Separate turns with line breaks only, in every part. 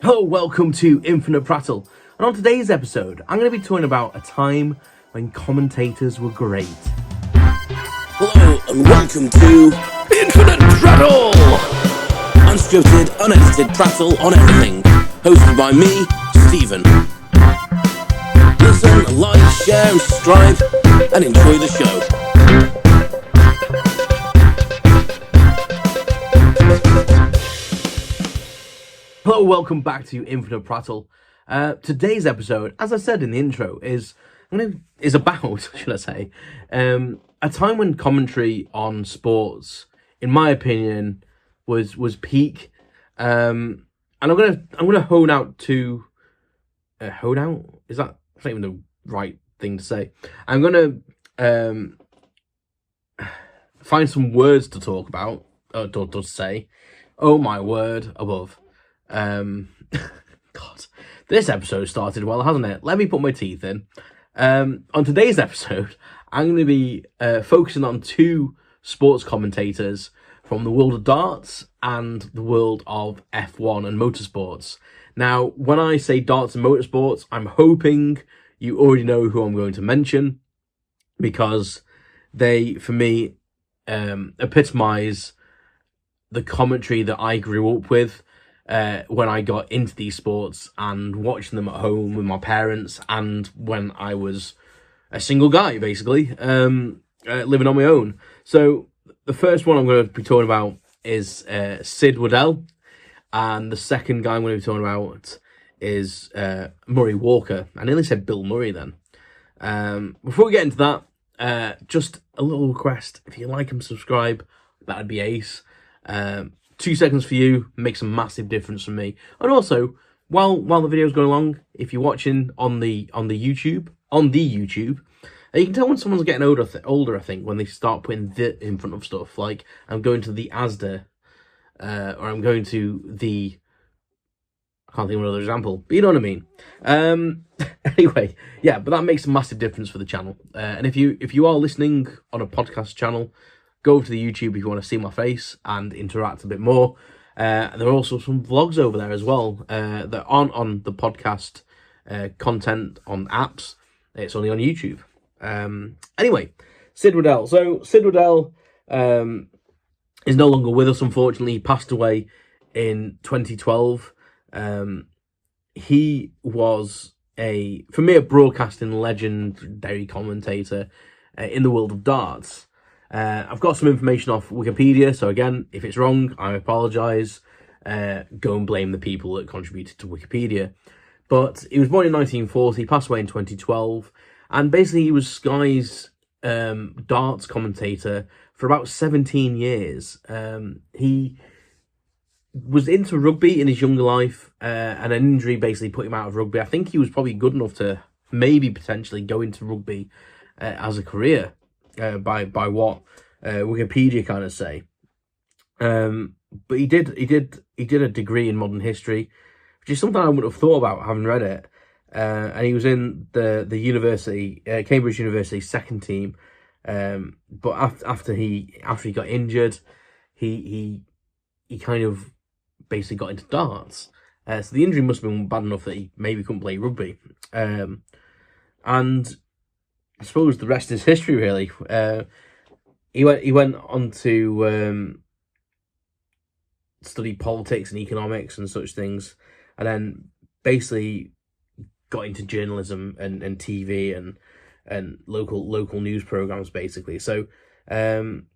Hello, welcome to Infinite Prattle. And on today's episode, I'm going to be talking about a time when commentators were great.
Hello, and welcome to Infinite Prattle! Unscripted, unedited prattle on everything. Hosted by me, Stephen. Listen, like, share, and subscribe, and enjoy the show.
Hello, welcome back to Infinite Prattle. Today's episode, as I said in the intro, is about, should I say, a time when commentary on sports, in my opinion, was peak. And I'm gonna hone out to hone out. Is that not even the right thing to say? I'm gonna find some words to talk about, to say. Oh my word above. God, this episode started well, hasn't it? Let me put my teeth in. On today's episode, I'm going to be focusing on two sports commentators from the world of darts and the world of F1 and motorsports. Now, when I say darts and motorsports, I'm hoping you already know who I'm going to mention, because they, for me, epitomise the commentary that I grew up with. When I got into these sports and watching them at home with my parents, and when I was a single guy, basically, living on my own. So the first one I'm going to be talking about is Sid Waddell, and the second guy I'm going to be talking about is Murray Walker. I nearly said Bill Murray then. Before we get into that, just a little request: if you like and subscribe, that'd be ace. 2 seconds for you makes a massive difference for me. And also, while the video's going along, if you're watching on the YouTube, you can tell when someone's getting older. I think when they start putting the in front of stuff, like I'm going to the Asda, or I'm going to the. I can't think of another example, but you know what I mean. Anyway, yeah, but that makes a massive difference for the channel. And if you are listening on a podcast channel, go over to the YouTube if you want to see my face and interact a bit more. There are also some vlogs over there as well that aren't on the podcast content on apps. It's only on YouTube. Anyway, Sid Waddell. So Sid Waddell is no longer with us, unfortunately. He passed away in 2012. He was, for me, a broadcasting legendary commentator in the world of darts. I've got some information off Wikipedia, so again, if it's wrong, I apologise. Go and blame the people that contributed to Wikipedia. But he was born in 1940, passed away in 2012, and basically he was Sky's darts commentator for about 17 years. He was into rugby in his younger life, and an injury basically put him out of rugby. I think he was probably good enough to maybe potentially go into rugby as a career. By what Wikipedia kind of say, but he did a degree in modern history, which is something I wouldn't have thought about having read it. And he was in the university, Cambridge University second team. But after he got injured, he kind of basically got into darts. So the injury must have been bad enough that he maybe couldn't play rugby. And I suppose the rest is history, really. He went on to study politics and economics and such things, and then basically got into journalism and TV and local news programs, basically. So, and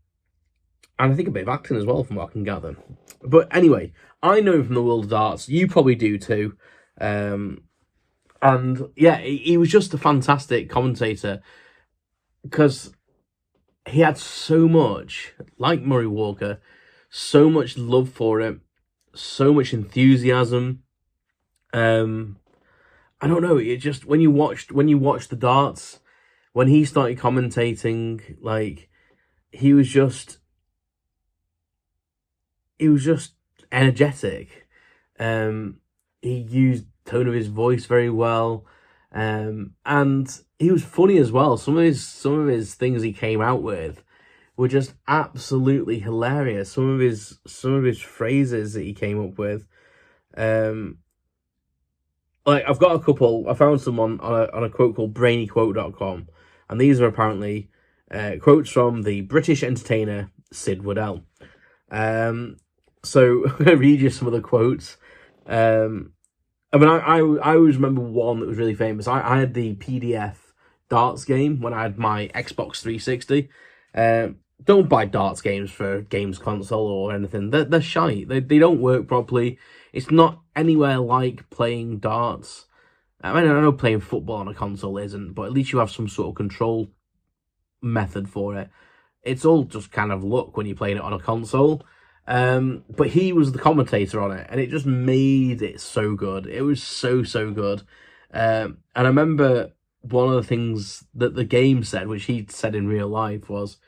I think a bit of acting as well, from what I can gather. But anyway, I know him from the world of darts. You probably do too. And yeah, he was just a fantastic commentator, because he had so much, like Murray Walker, so much love for it, so much enthusiasm. I don't know, it just, when you watched the darts, when he started commentating, like, he was just energetic. He used tone of his voice very well, and he was funny as well. Some of his things he came out with were just absolutely hilarious. Some of his phrases that he came up with, like I've got a couple. I found some on a quote called brainyquote.com, and these are apparently quotes from the British entertainer Sid Waddell. So I'm gonna read you some of the quotes. I mean, I always remember one that was really famous. I had the PDF darts game when I had my Xbox 360. Don't buy darts games for games console or anything. They're shite. They don't work properly. It's not anywhere like playing darts. I mean, I know playing football on a console isn't, but at least you have some sort of control method for it. It's all just kind of luck when you're playing it on a console. But he was the commentator on it, and it just made it so good. It was so good. And I remember one of the things that the game said, which he said in real life, was,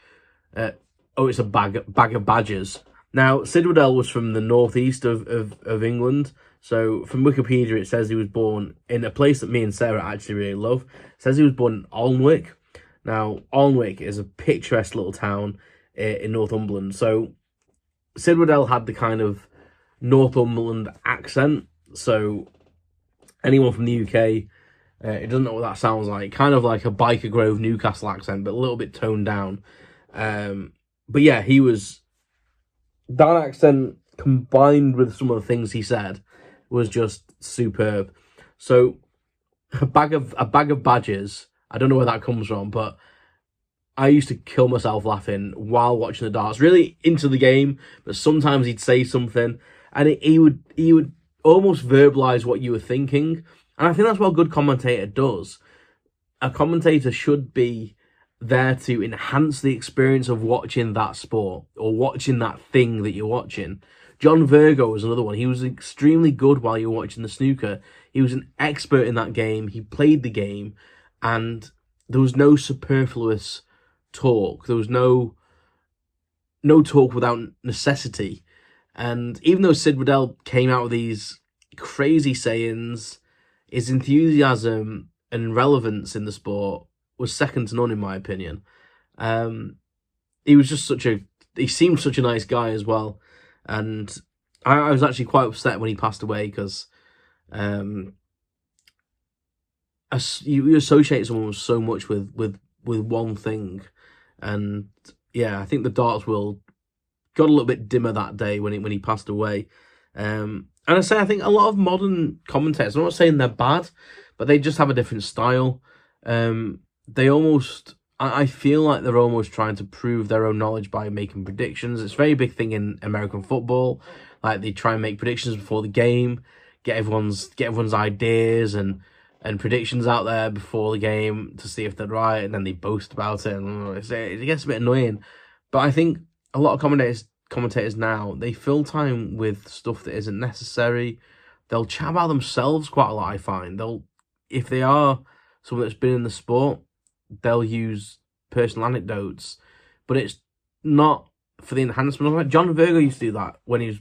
"Oh, it's a bag of badgers." Now, Sid Waddell was from the northeast of England. So from Wikipedia, it says he was born in a place that me and Sarah actually really love. It says he was born in Alnwick. Now, Alnwick is a picturesque little town in Northumberland. So Sid Waddell had the kind of Northumberland accent. So anyone from the UK, it doesn't know what that sounds like. Kind of like a Biker Grove Newcastle accent, but a little bit toned down. But yeah, he was... that accent combined with some of the things he said was just superb. So a bag of badgers, I don't know where that comes from, but I used to kill myself laughing while watching the darts, really into the game, but sometimes he'd say something and he would almost verbalize what you were thinking. And I think that's what a good commentator does. A commentator should be there to enhance the experience of watching that sport or watching that thing that you're watching. John Virgo was another one. He was extremely good while you were watching the snooker. He was an expert in that game. He played the game, and there was no superfluous talk. There was no talk without necessity. And even though Sid Waddell came out with these crazy sayings, his enthusiasm and relevance in the sport was second to none, in my opinion. He was just he seemed such a nice guy as well. And I was actually quite upset when he passed away, because you associate someone so much with one thing. And yeah, I think the darts world got a little bit dimmer that day when he passed away. And I think a lot of modern commentators, I'm not saying they're bad, but they just have a different style. They almost, I feel like they're almost trying to prove their own knowledge by making predictions. It's a very big thing in American football. Like, they try and make predictions before the game, get everyone's ideas and predictions out there before the game to see if they're right, and then they boast about it, and it gets a bit annoying. But I think a lot of commentators now, they fill time with stuff that isn't necessary. They'll chat about themselves quite a lot, I find. If they are someone that's been in the sport, they'll use personal anecdotes, but it's not for the enhancement of it. John Virgo used to do that when he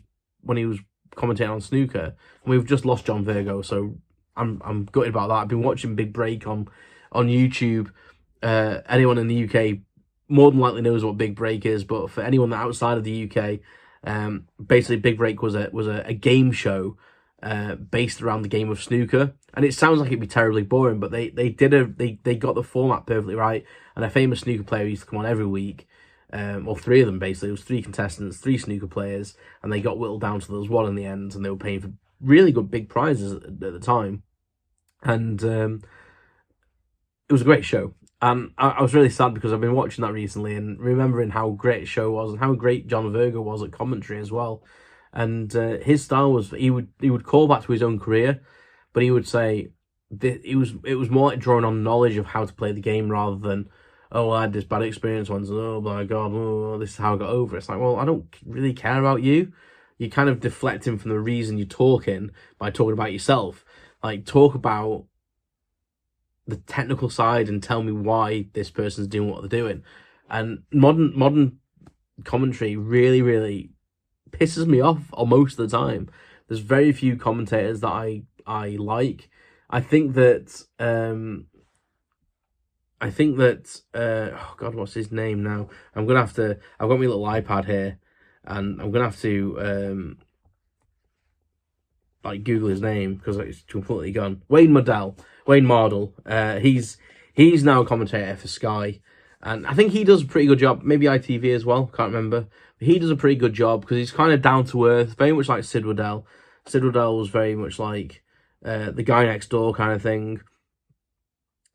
was commentating on snooker. And we've just lost John Virgo, so I'm gutted about that. I've been watching Big Break on YouTube. Anyone in the UK more than likely knows what Big Break is, but for anyone outside of the UK, basically Big Break was a game show based around the game of snooker. And it sounds like it'd be terribly boring, but they got the format perfectly right. And a famous snooker player used to come on every week, or three of them basically. It was three contestants, three snooker players, and they got whittled down to there was one in the end, and they were paying for really good big prizes at the time. And it was a great show. And I was really sad because I've been watching that recently and remembering how great the show was and how great John Virgo was at commentary as well. And his style was, he would call back to his own career, but he would say it was more like drawing on knowledge of how to play the game rather than, oh, I had this bad experience once, and oh my god, oh, this is how I got over it. It's like, well, I don't really care about you. You're kind of deflecting from the reason you're talking by talking about yourself. Like, talk about the technical side and tell me why this person's doing what they're doing. And modern commentary really, really pisses me off most of the time. There's very few commentators that I like. I think that oh god, what's his name now? I've got my little iPad here, and I'm gonna have to like Google his name because it's completely gone. Wayne Mardell. He's now a commentator for Sky, and I think he does a pretty good job. Maybe ITV as well. Can't remember. But he does a pretty good job because he's kind of down to earth, very much like Sid Waddell. Sid Waddell was very much like the guy next door kind of thing,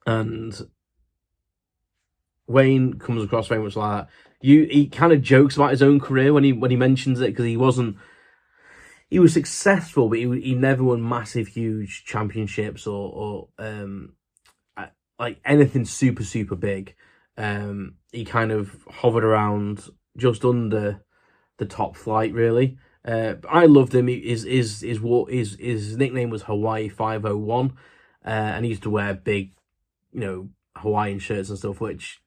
and Wayne comes across very much like that. He kind of jokes about his own career when he mentions it, because he was successful, but he never won massive, huge championships or like anything super big. He kind of hovered around just under the top flight, really. I loved him. His nickname was Hawaii 501, and he used to wear big, Hawaiian shirts and stuff, which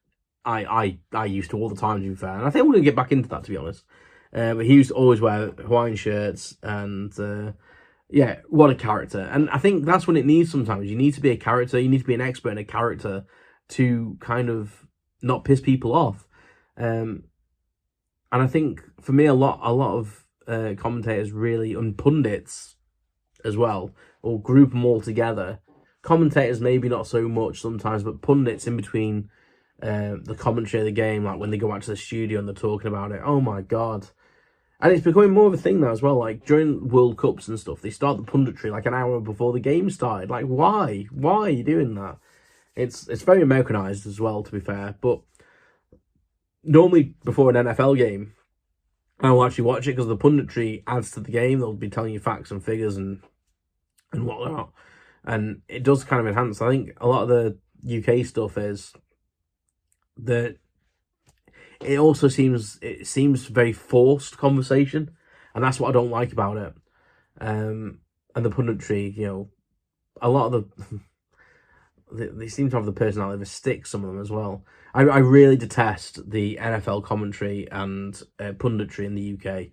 I used to all the time, to be fair. And I think I'm going to get back into that, to be honest. But he used to always wear Hawaiian shirts, and yeah, what a character. And I think that's what it needs sometimes. You need to be a character, you need to be an expert in a character to kind of not piss people off. And I think, for me, a lot of commentators really, and pundits as well, or group them all together. Commentators maybe not so much sometimes, but pundits in between the commentary of the game, like when they go out to the studio and they're talking about it. Oh my god. And it's becoming more of a thing now as well. Like during World Cups and stuff, they start the punditry like an hour before the game started. Like, why? Why are you doing that? It's very Americanized as well, to be fair. But normally before an NFL game, I will actually watch it because the punditry adds to the game. They'll be telling you facts and figures and whatnot. And it does kind of enhance. I think a lot of the UK stuff is that it also seems very forced conversation, and that's what I don't like about it. And the punditry, a lot of they seem to have the personality of a stick, some of them as well. I really detest the NFL commentary and punditry in the UK.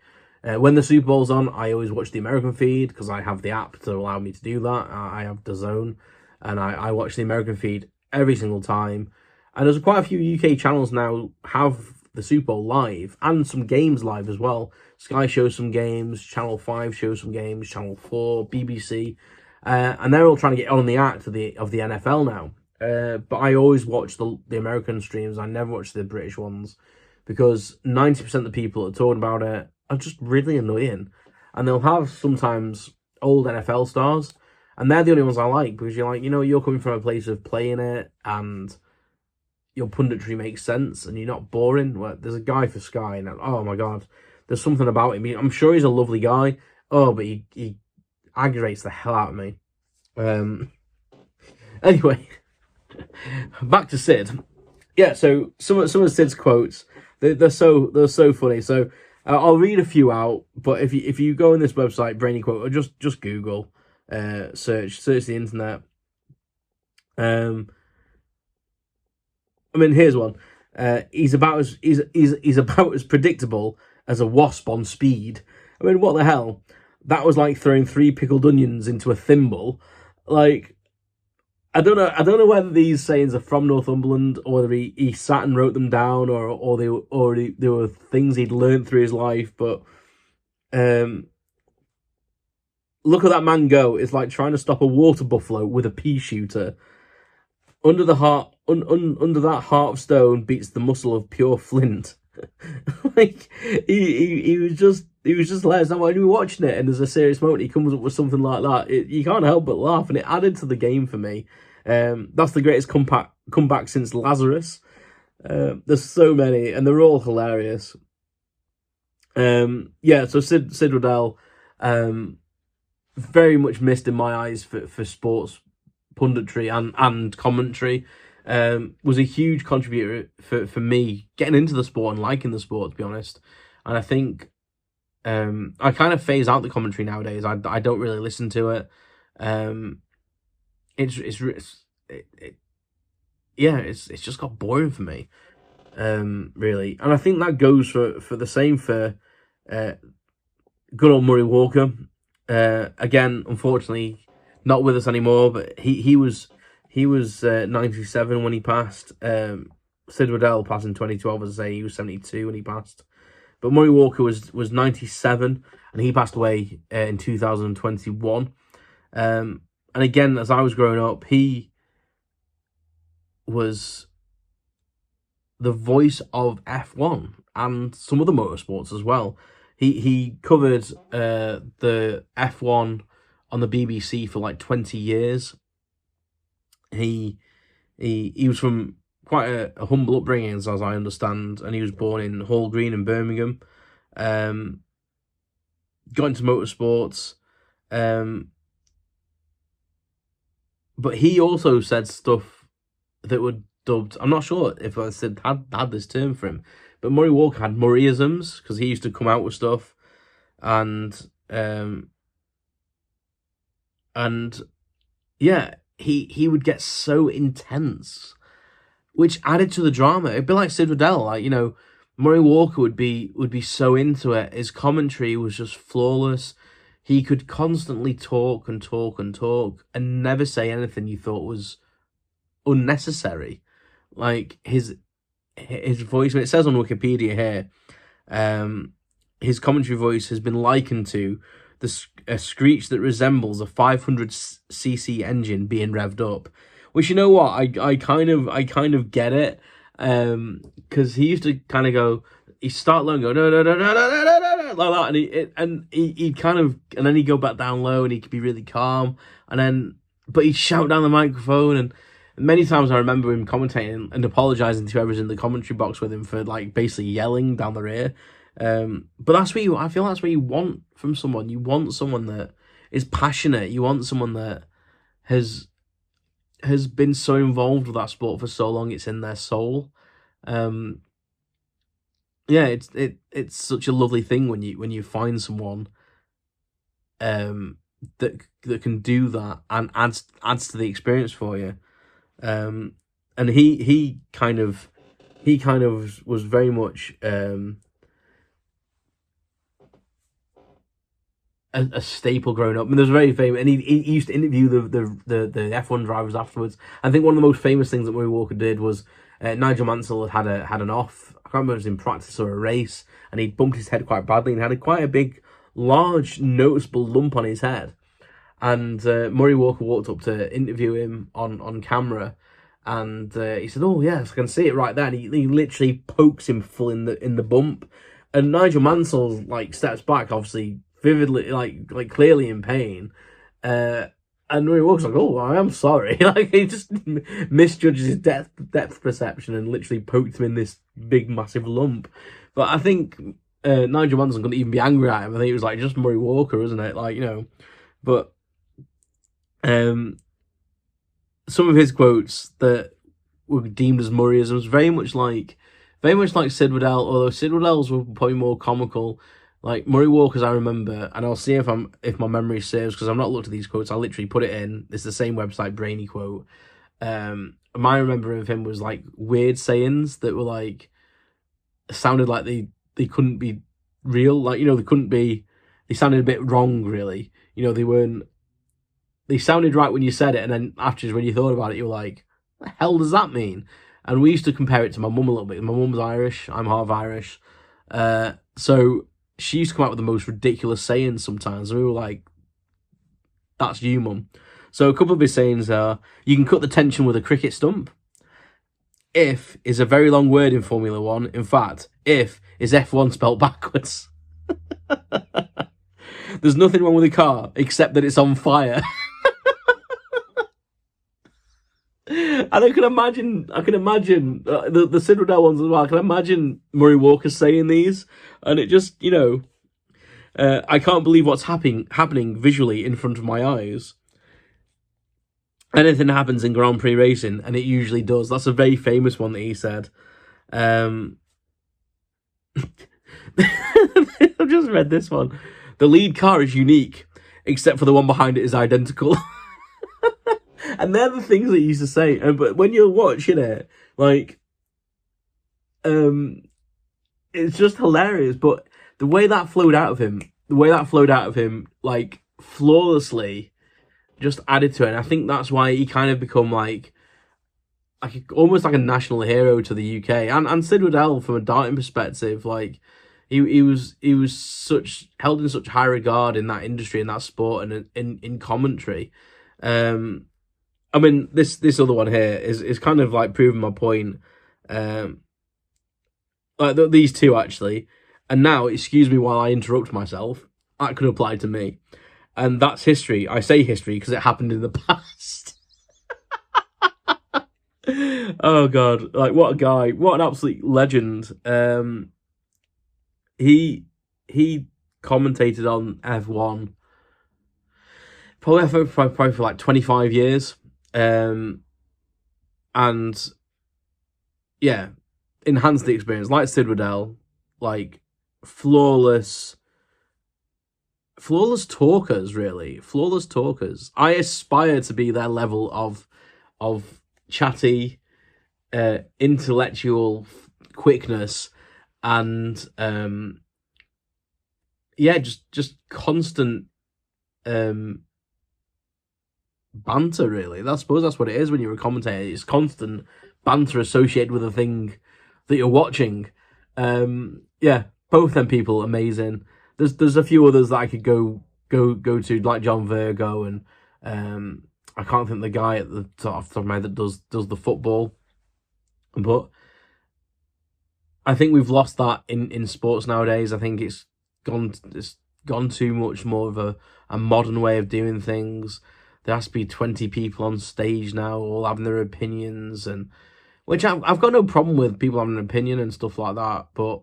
When the Super Bowl's on, I always watch the American feed because I have the app to allow me to do that. I have DAZN, and I watch the American feed every single time. And there's quite a few UK channels now have the Super Bowl live, and some games live as well. Sky shows some games, Channel 5 shows some games, Channel 4, BBC, and they're all trying to get on the act of the NFL now. But I always watch the American streams. I never watch the British ones, because 90% of the people that are talking about it are just really annoying. And they'll have sometimes old NFL stars, and they're the only ones I like, because you're like, you're coming from a place of playing it, and your punditry makes sense, and you're not boring. Well, there's a guy for Sky, and oh my god, there's something about him. I'm sure he's a lovely guy. Oh, but he aggravates the hell out of me. Anyway, back to Sid. Yeah, so some of Sid's quotes, they're so funny. So I'll read a few out. But if you go on this website, Brainy Quote, or just Google, search the internet. Here's one. He's about as predictable as a wasp on speed. What the hell? That was like throwing 3 pickled onions into a thimble. Like, I don't know whether these sayings are from Northumberland, or whether he sat and wrote them down, or they were things he'd learned through his life. But look at that man go! It's like trying to stop a water buffalo with a pea shooter. Under the heart, under that heart of stone beats the muscle of pure flint. Like he was just hilarious. Now when you're watching it and there's a serious moment, he comes up with something like that. You can't help but laugh, and it added to the game for me. That's the greatest comeback since Lazarus. There's so many, and they're all hilarious. Yeah, so Sid Waddell, very much missed in my eyes for sports punditry and commentary. Was a huge contributor for me getting into the sport and liking the sport, to be honest. And I think I kind of phase out the commentary nowadays. I don't really listen to it. It's just got boring for me, really. And I think that goes for the same for good old Murray Walker. Again, unfortunately, not with us anymore. But he was 97 when he passed. Sid Waddell passed in 2012, as I say. He was 72 when he passed. But Murray Walker was 97, and he passed away in 2021. And again, as I was growing up, he was the voice of F1 and some other motorsports as well. He covered the F1 on the BBC for like 20 years. He was from quite a humble upbringing, as I understand, and he was born in Hall Green in Birmingham. Got into motorsports, but he also said stuff that were dubbed. I'm not sure if I said had this term for him, but Murray Walker had Murrayisms because he used to come out with stuff, and yeah, he would get so intense, which added to the drama. It'd be like Sid Waddell, like, you know, Murray Walker would be so into it. His commentary was just flawless. He could constantly talk and talk and talk and never say anything you thought was unnecessary. Like his voice, it says on Wikipedia here, his commentary voice has been likened to a screech that resembles a 500cc engine being revved up. Which, you know what, I kind of get it, because he used to kind of go, he'd start low and go no, like that, and he'd kind of, and then he'd go back down low and he could be really calm, and then but he'd shout down the microphone, and many times I remember him commentating and apologising to whoever's in the commentary box with him for like basically yelling down their ear. But that's what I feel that's what you want from someone. You want someone that is passionate. You want someone that has been so involved with that sport for so long, it's in their soul. Yeah, it's such a lovely thing when you find someone that can do that and adds to the experience for you. And he kind of was very much a staple growing up. I mean, there's very famous, and he used to interview the F1 drivers afterwards. I think one of the most famous things that Murray Walker did was Nigel Mansell had an off. I can't remember if it was in practice or a race, and he bumped his head quite badly and had quite a big, large, noticeable lump on his head. And Murray Walker walked up to interview him on camera, and he said, "Oh yes, I can see it right there." And he literally pokes him full in the bump, and Nigel Mansell like steps back, obviously vividly, like clearly in pain, and Murray Walker's like, "Oh, I am sorry." Like he just misjudges his depth perception and literally poked him in this big massive lump. But I think Nigel Mansell couldn't even be angry at him. I think it was like just Murray Walker, isn't it? Like, you know, but some of his quotes that were deemed as Murrayisms, very much like Sid Waddell, although Sid Waddell's were probably more comical. Like Murray Walker's, I remember, and I'll see if my memory serves, because I've not looked at these quotes. I literally put it in. It's the same website, Brainy Quote. My remembering of him was like weird sayings that were like sounded like they couldn't be real. Like, you know, they sounded a bit wrong, really. You know, they sounded right when you said it, and then afterwards when you thought about it, you were like, what the hell does that mean? And we used to compare it to my mum a little bit. My mum's Irish, I'm half Irish. So she used to come out with the most ridiculous sayings sometimes, and we were like, that's you, mum. So a couple of his sayings are, you can cut the tension with a cricket stump. If is a very long word in Formula One. In fact, if is F1 spelled backwards. There's nothing wrong with the car except that it's on fire. And I can imagine the Sid Waddell ones as well. I can imagine Murray Walker saying these, and it just, you know, I can't believe what's happening visually in front of my eyes. Anything happens in Grand Prix racing, and it usually does. That's a very famous one that he said. I've just read this one. The lead car is unique, except for the one behind it is identical. And they're the things that he used to say. But when you're watching it, like, it's just hilarious. But the way that flowed out of him, like, flawlessly, just added to it. And I think that's why he kind of become like almost like a national hero to the UK. And Sid Waddell, from a darting perspective, like, He was such held in such high regard in that industry, in that sport, and in commentary. I mean, this other one here is kind of like proving my point. Like these two actually, and now excuse me while I interrupt myself. That could apply to me, and that's history. I say history because it happened in the past. Oh God! Like what a guy! What an absolute legend! He commentated on F1 probably for like 25 years. And yeah, enhanced the experience. Like Sid Waddell, like flawless talkers, really. Flawless talkers. I aspire to be their level of chatty, intellectual quickness, and yeah, just constant banter, really. I suppose that's what it is when you're a commentator. It's constant banter associated with the thing that you're watching. Yeah, both them people amazing. There's a few others that I could go to, like John Virgo, and I can't think of the guy at the top off the top of my head that does the football. But I think we've lost that in sports nowadays. I think it's gone too much more of a modern way of doing things. There has to be 20 people on stage now, all having their opinions, and which I've got no problem with people having an opinion and stuff like that. But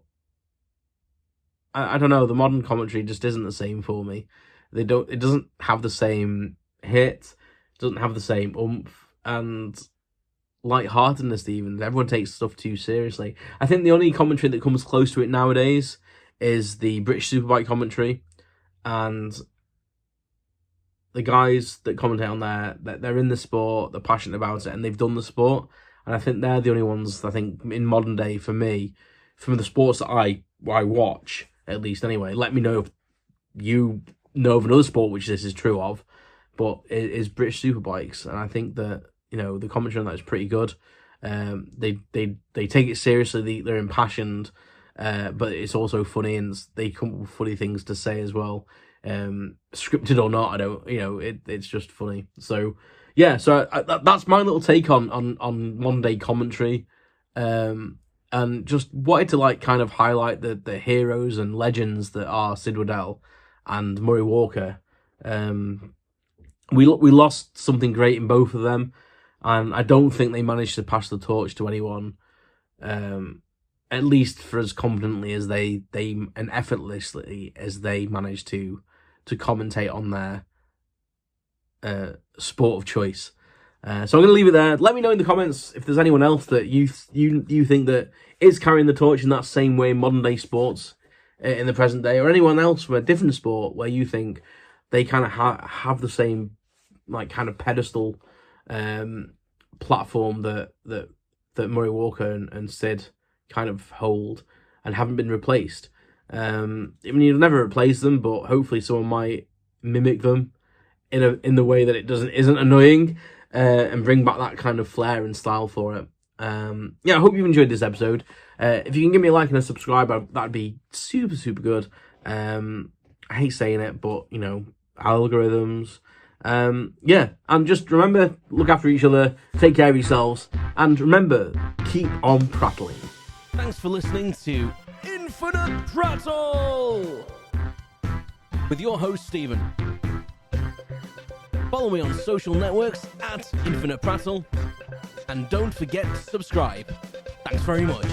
I don't know, the modern commentary just isn't the same for me. It doesn't have the same hit, it doesn't have the same oomph and lightheartedness even. Everyone takes stuff too seriously. I think the only commentary that comes close to it nowadays is the British Superbike commentary, and the guys that commentate on there, they're in the sport, they're passionate about it, and they've done the sport. And I think they're the only ones, I think, in modern day, for me, from the sports that I watch, at least anyway. Let me know if you know of another sport which this is true of, but it is British Superbikes. And I think that, you know, the commentary on that is pretty good. They take it seriously, they're impassioned, but it's also funny, and they come up with funny things to say as well. Scripted or not, I don't, you know, it's just funny. So yeah, so that's my little take on modern day commentary, and just wanted to like kind of highlight the heroes and legends that are Sid Waddell and Murray Walker. We lost something great in both of them, and I don't think they managed to pass the torch to anyone, at least for as competently as they and effortlessly as they managed to commentate on their sport of choice. So I'm going to leave it there. Let me know in the comments if there's anyone else that you think that is carrying the torch in that same way in modern day sports in the present day, or anyone else from a different sport where you think they kind of have the same like kind of pedestal platform that Murray Walker and Sid kind of hold and haven't been replaced. I mean, you'll never replace them, but hopefully someone might mimic them in the way that isn't annoying, and bring back that kind of flair and style for it. Yeah, I hope you've enjoyed this episode. If you can give me a like and a subscribe, that'd be super, super good. I hate saying it, but, you know, algorithms. Yeah, and just remember, look after each other, take care of yourselves, and remember, keep on prattling.
Thanks for listening to Infinite Prattle with your host, Stephen. Follow me on social networks at Infinite Prattle, and don't forget to subscribe. Thanks very much.